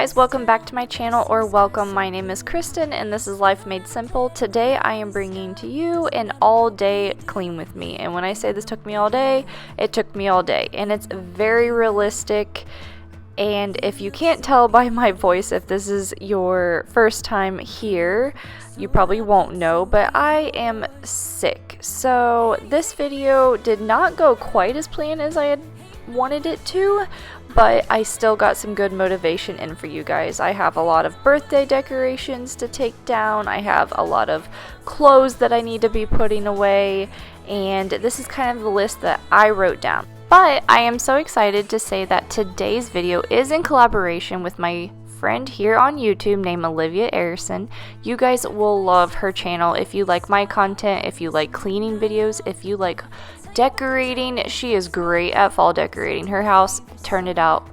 guys, welcome back to my channel, or welcome. My name is Kristen and this is Life Made Simple. Today I am bringing to you an all-day clean with me, and when I say this took me all day, it took me all day, and it's very realistic. And if you can't tell by my voice, if this is your first time here, you probably won't know, but I am sick. So this video did not go quite as planned as I had wanted it to, but I still got some good motivation in for you guys. I have a lot of birthday decorations to take down. I have a lot of clothes that I need to be putting away, and this is kind of the list that I wrote down. But I am so excited to say that today's video is in collaboration with my friend here on YouTube named Olivia Erickson. You guys will love her channel if you like my content, if you like cleaning videos, if you like decorating. She is great at fall decorating. Her house turned out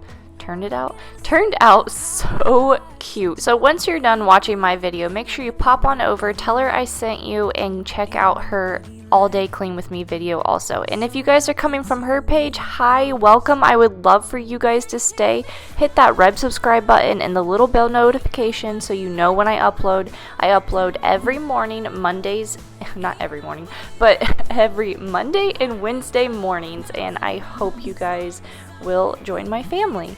so cute. So once you're done watching my video, make sure you pop on over, tell her I sent you, and check out her all day clean with me video also. And if you guys are coming from her page, hi, welcome. I would love for you guys to stay. Hit that red subscribe button and the little bell notification so you know when I upload. I upload every morning, Mondays, not every morning, but every Monday and Wednesday mornings, and I hope you guys will join my family.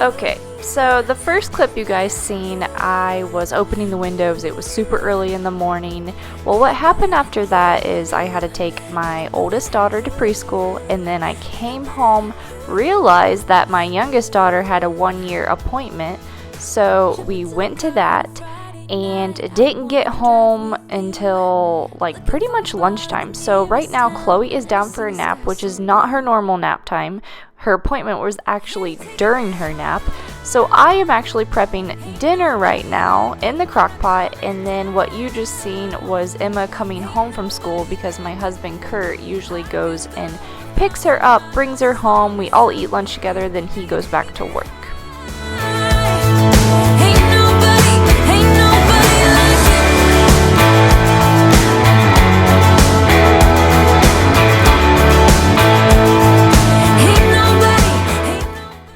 Okay, so the first clip you guys seen, I was opening the windows. It was super early in the morning. Well, what happened after that is I had to take my oldest daughter to preschool, and then I came home, realized that my youngest daughter had a 1-year appointment, so we went to that and didn't get home until like pretty much lunchtime. So right now Chloe is down for a nap, which is not her normal nap time. Her appointment was actually during her nap. So I am actually prepping dinner right now in the crock pot, and then what you just seen was Emma coming home from school because my husband Kurt usually goes and picks her up, brings her home, we all eat lunch together, then he goes back to work.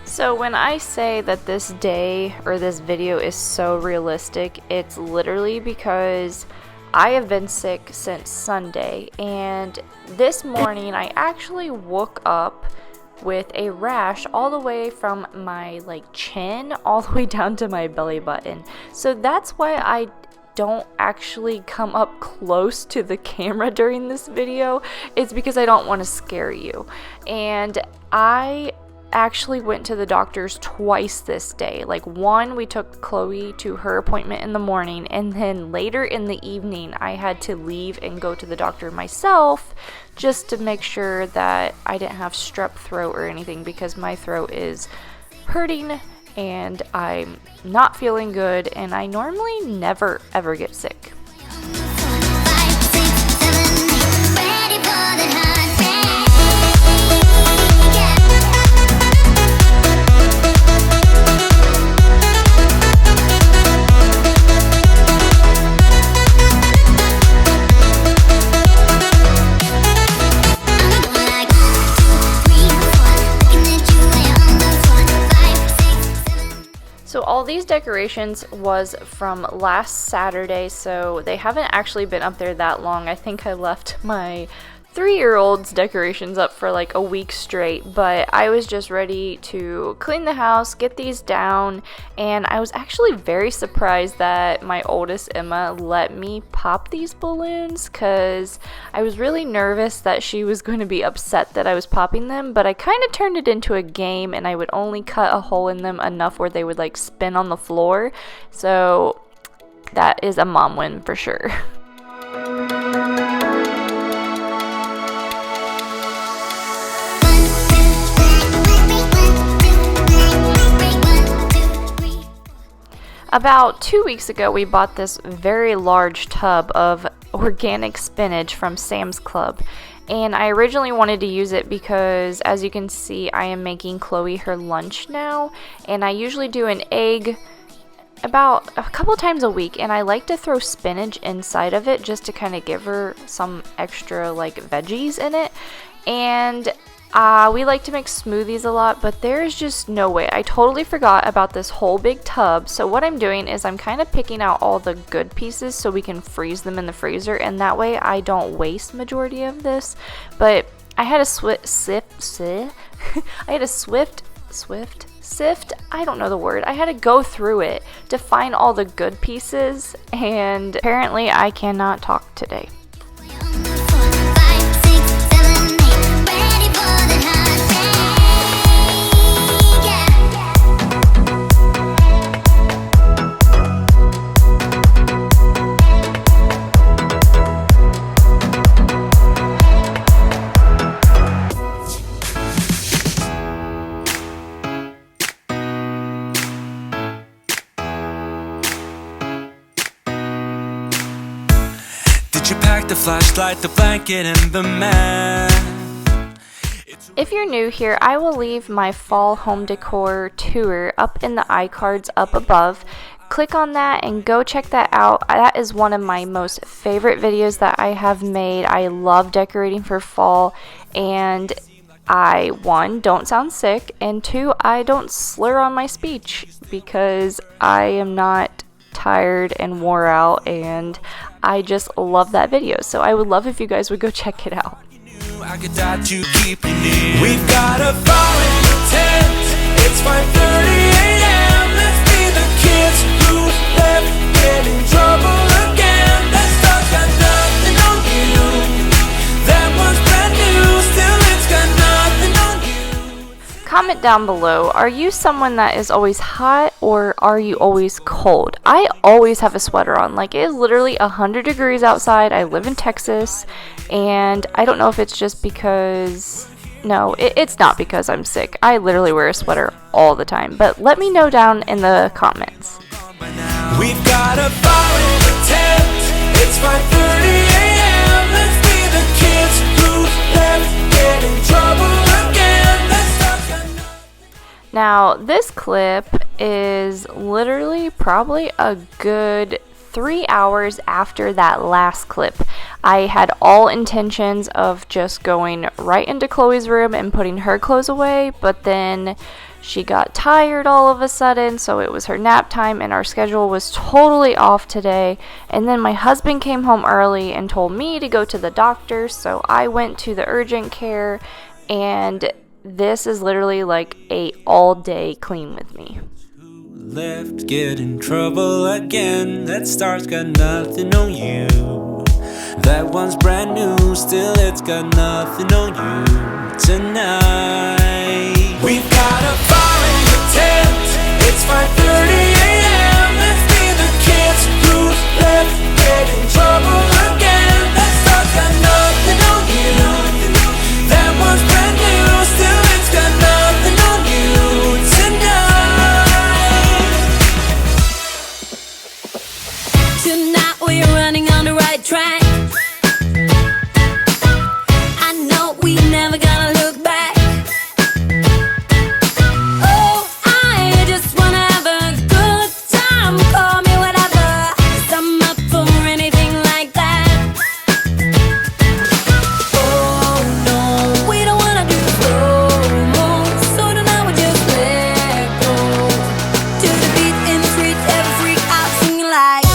So when I say that this day or this video is so realistic, it's literally because I have been sick since Sunday, and this morning I actually woke up with a rash all the way from my chin all the way down to my belly button. So that's why I don't actually come up close to the camera during this video. It's because I don't want to scare you. And I actually went to the doctor's twice this day. One, we took Chloe to her appointment in the morning, and then later in the evening I had to leave and go to the doctor myself just to make sure that I didn't have strep throat or anything, because my throat is hurting and I'm not feeling good, and I normally never ever get sick. So all these decorations was from last Saturday, so they haven't actually been up there that long. I think I left my 3-year-old's decorations up for a week straight, but I was just ready to clean the house, get these down, and I was actually very surprised that my oldest Emma let me pop these balloons, because I was really nervous that she was going to be upset that I was popping them, but I kind of turned it into a game, and I would only cut a hole in them enough where they would spin on the floor. So that is a mom win for sure. About 2 weeks ago, we bought this very large tub of organic spinach from Sam's Club, and I originally wanted to use it because, as you can see, I am making Chloe her lunch now, and I usually do an egg about a couple times a week, and I like to throw spinach inside of it just to kind of give her some extra like veggies in it. And we like to make smoothies a lot, but there's just no way. I totally forgot about this whole big tub. So what I'm doing is I'm kind of picking out all the good pieces so we can freeze them in the freezer, and that way I don't waste majority of this. But I had a sift, I don't know the word. I had to go through it to find all the good pieces, and apparently I cannot talk today. Did you pack the flashlight, the blanket, and the mat? If you're new here, I will leave my fall home decor tour up in the iCards up above. Click on that and go check that out. That is one of my most favorite videos that I have made. I love decorating for fall, and I, 1, don't sound sick, and 2, I don't slur on my speech because I am not tired and wore out, and I just love that video. So I would love if you guys would go check it out. I could die to keep you near. We've got a fire in the tent. It's 5:30 a.m. Let's be the kids who left get in trouble again. That stuff's got nothing on you. That one's brand new. Still, it's got nothing on you. Comment down below, are you someone that is always hot or are you always cold? I always have a sweater on. Like, it is literally 100 degrees outside. I live in Texas, and I don't know if it's just because, no, it's not because I'm sick. I literally wear a sweater all the time, but let me know down in the comments. We've got a fire in the tent. It's 5:30 a.m. Let's be the kids who left get in trouble again. Now, this clip is literally probably a good 3 hours after that last clip. I had all intentions of just going right into Chloe's room and putting her clothes away, but then she got tired all of a sudden, so it was her nap time, and our schedule was totally off today. And then my husband came home early and told me to go to the doctor, so I went to the urgent care, and this is literally like a all-day clean with me. Left, get in trouble again. That star's got nothing on you. That one's brand new. Still, it's got nothing on you tonight. We've got a fire in the tent. It's 5:30 a.m. Let's be the kids who left, get in trouble again. That star's got nothing on you. That one's brand new. Still, it's got nothing on you tonight. Tonight we're running on the right track. I know we never gonna look back. Oh, I just wanna have a good time. Call me whatever, 'cause I'm up for anything like that. Oh no, we don't wanna do slow-mo, so tonight we just let go. To the beat in the street, every freak out singing like.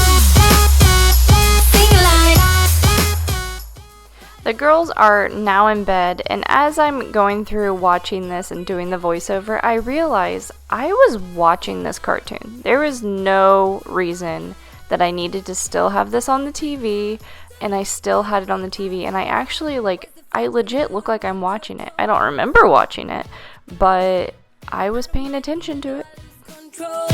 The girls are now in bed, and as I'm going through watching this and doing the voiceover, I realized I was watching this cartoon. There was no reason that I needed to still have this on the TV, and I still had it on the TV, and I actually, I legit look like I'm watching it. I don't remember watching it, but I was paying attention to it. Control.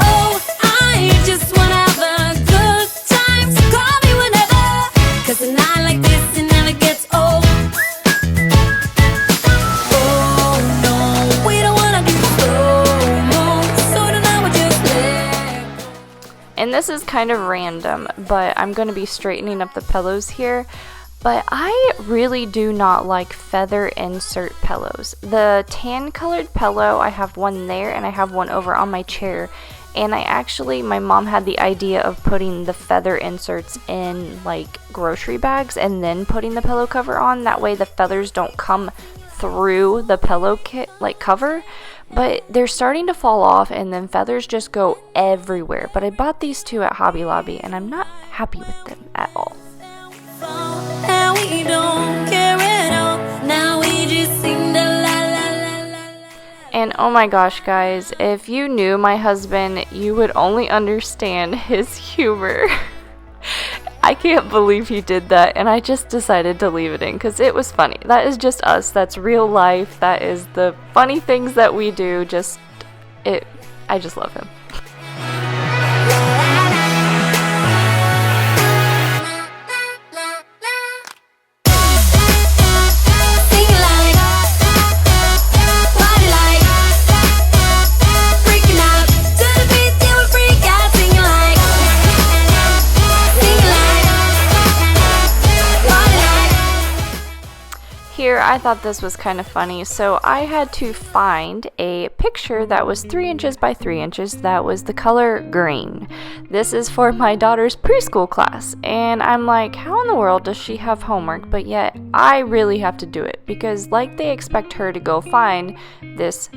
Oh, I just wanna have a good time, so call me whenever, 'cause a night like this, it never gets old. Oh no, we don't wanna do slow-mo, so tonight we just let go. And this is kind of random, but I'm going to be straightening up the pillows here. But I really do not like feather insert pillows. The tan colored pillow, I have one there and I have one over on my chair. And my mom had the idea of putting the feather inserts in like grocery bags and then putting the pillow cover on. That way the feathers don't come through the pillow kit like cover. But they're starting to fall off and then feathers just go everywhere. But I bought these two at Hobby Lobby and I'm not happy with them at all. Now we don't care at all. Now we just sing the la la la la. And oh my gosh, guys, if you knew my husband, you would only understand his humor. I can't believe he did that, and I just decided to leave it in because it was funny. That is just us. That's real life. That is the funny things that we do. I just love him. Here, I thought this was kind of funny, so I had to find a picture that was 3 inches by 3 inches that was the color green. This is for my daughter's preschool class, and I'm like, how in the world does she have homework, but yet I really have to do it, because like they expect her to go find this,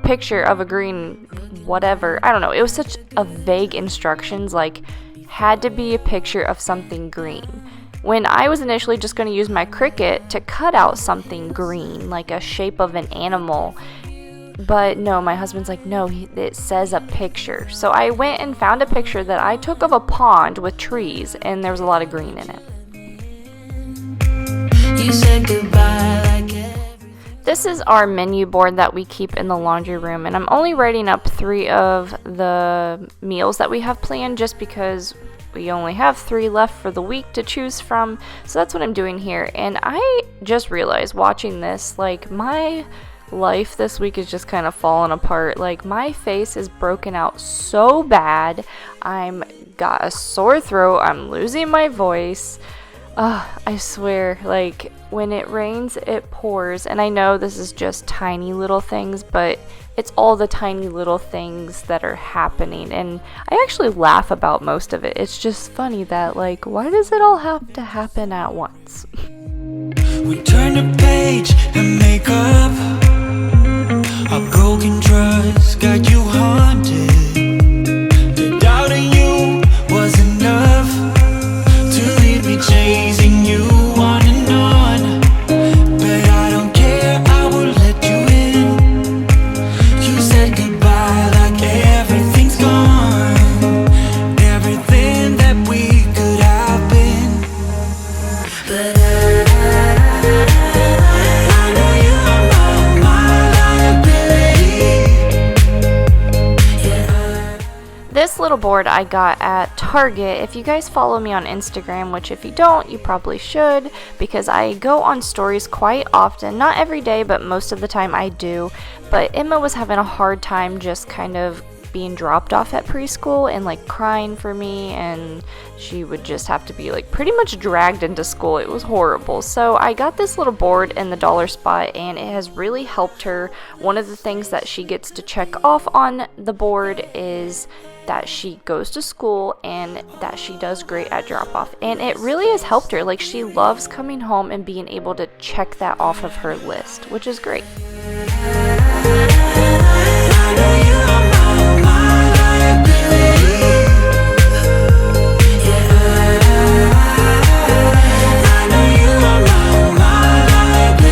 picture of a green whatever. I don't know, it was such a vague instructions, like, had to be a picture of something green. When I was initially just going to use my Cricut to cut out something green, like a shape of an animal, but no, my husband's like, no, it says a picture. So I went and found a picture that I took of a pond with trees, and there was a lot of green in it. You said goodbye like This is our menu board that we keep in the laundry room, and I'm only writing up 3 of the meals that we have planned just because we only have 3 left for the week to choose from, so that's what I'm doing here. And I just realized watching this, like, my life this week is just kind of falling apart. Like, my face is broken out so bad. I'm got a sore throat. I'm losing my voice. I swear, like, when it rains, it pours. And I know this is just tiny little things, but it's all the tiny little things that are happening. And I actually laugh about most of it. It's just funny that, like, why does it all have to happen at once? We turn the page and make up. Our broken trust got you haunted. The doubt in you was enough to leave me chasing you on and on. But I don't care, I will let you in. You said goodbye like everything's gone. Everything that we could have been. But I know you are my liability. Yeah. This little board I got at Target. If you guys follow me on Instagram, which if you don't, you probably should, because I go on stories quite often. Not every day, but most of the time I do. But Emma was having a hard time just kind of being dropped off at preschool and like crying for me, and she would just have to be like pretty much dragged into school. It was horrible. So I got this little board in the dollar spot, and it has really helped her. One of the things that she gets to check off on the board is that she goes to school and that she does great at drop off, and it really has helped her. Like, she loves coming home and being able to check that off of her list, which is great. I know you are my liability. I know you are my liability.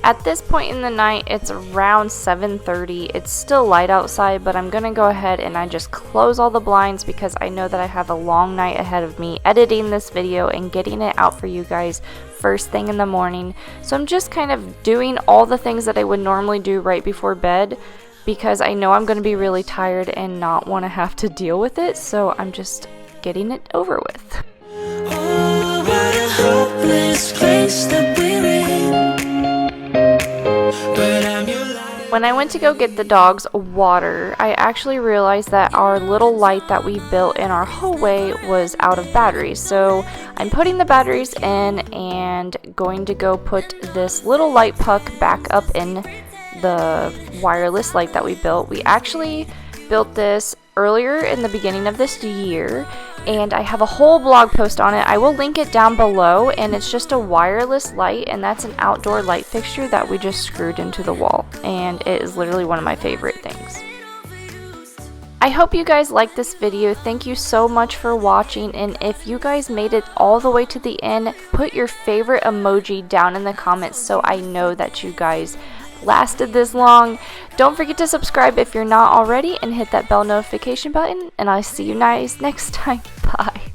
At this point in the night, it's around 7:30. It's still light outside, but I'm gonna go ahead and I just close all the blinds because I know that I have a long night ahead of me editing this video and getting it out for you guys first thing in the morning. So I'm just kind of doing all the things that I would normally do right before bed because I know I'm gonna be really tired and not want to have to deal with it. So I'm just getting it over with. Oh, what a hopeless place that we're in. But I'm your life. When I went to go get the dogs water, I actually realized that our little light that we built in our hallway was out of batteries. So I'm putting the batteries in and going to go put this little light puck back up in the wireless light that we built. We actually built this earlier in the beginning of this year, and I have a whole blog post on it. I will link it down below, and it's just a wireless light, and that's an outdoor light fixture that we just screwed into the wall, and it is literally one of my favorite things. I hope you guys liked this video. Thank you so much for watching, and if you guys made it all the way to the end, put your favorite emoji down in the comments so I know that you guys lasted this long. Don't forget to subscribe if you're not already, and hit that bell notification button, and I'll see you guys next time. Bye.